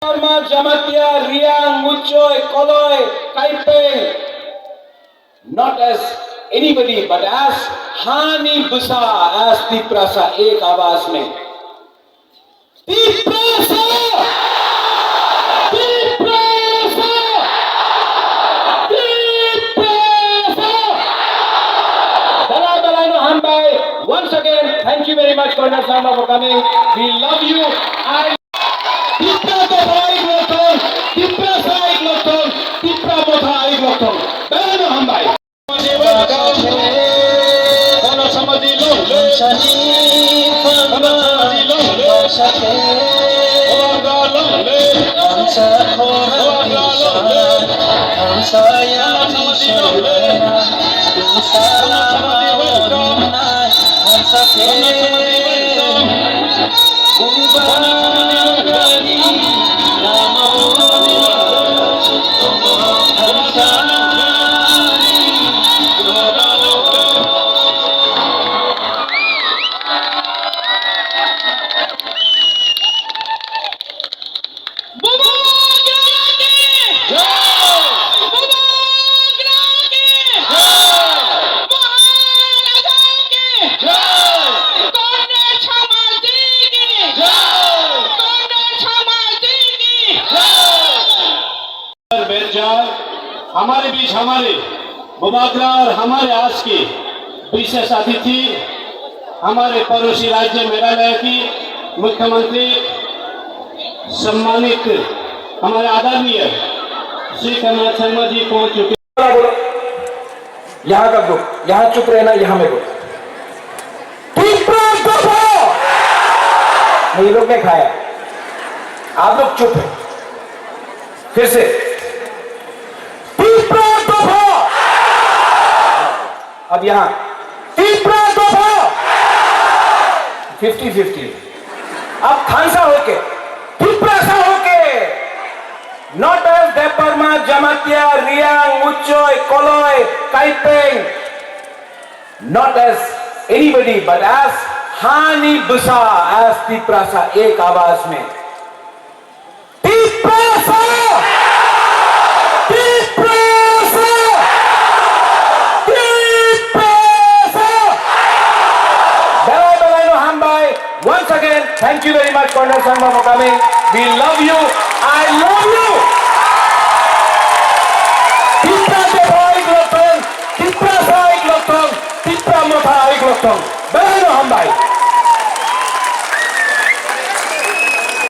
Dharma, Jamatia, Riang, Muchoy, Koloi, Kaipeng, not as anybody but as Hani Busa, as Tiprasa, एक आवाज में Tiprasa, Tiprasa, Tiprasa. Dalai Dalai no Hambai. Once again, thank you very much, Colonel Samba, for coming. We love you. Tipra Bhai Lotong, Tipra Sai Lotong, Tipra Bhai Lotong. Dalai no Hambai. Kono samadi lo, shani kono samadi lo, shate. Oga lo le, amsa khora disha, amsa ya disha, amsa samadi lo, amsa ke. हमारे बीच हमारे मुबादला और हमारे आज के विशेष अतिथि हमारे पड़ोसी राज्य मेघालय की मुख्यमंत्री सम्मानित हमारे आदरणीय श्री कमल शर्मा जी पहुंच चुके। यहाँ का ग्रुप यहाँ चुप रहना, यहाँ में ग्रुप ये लोग ने खाया, आप लोग चुप है। फिर से अब यहां 50-50 अब खानसा होके सा होके नॉट एज देपरमा जमातिया रियांग मुचोय कोलोय Kaipeng not as anybody but as हानी बुसा एज तिप्रासा एक आवाज में Tiprasa Once again, thank you very much, Colonel Sangma, for coming. We love you. I love you. Tipra Bhai Lotong, Tipra Sai Lotong, Tipra Mothai Lotong. Belai no Hambai.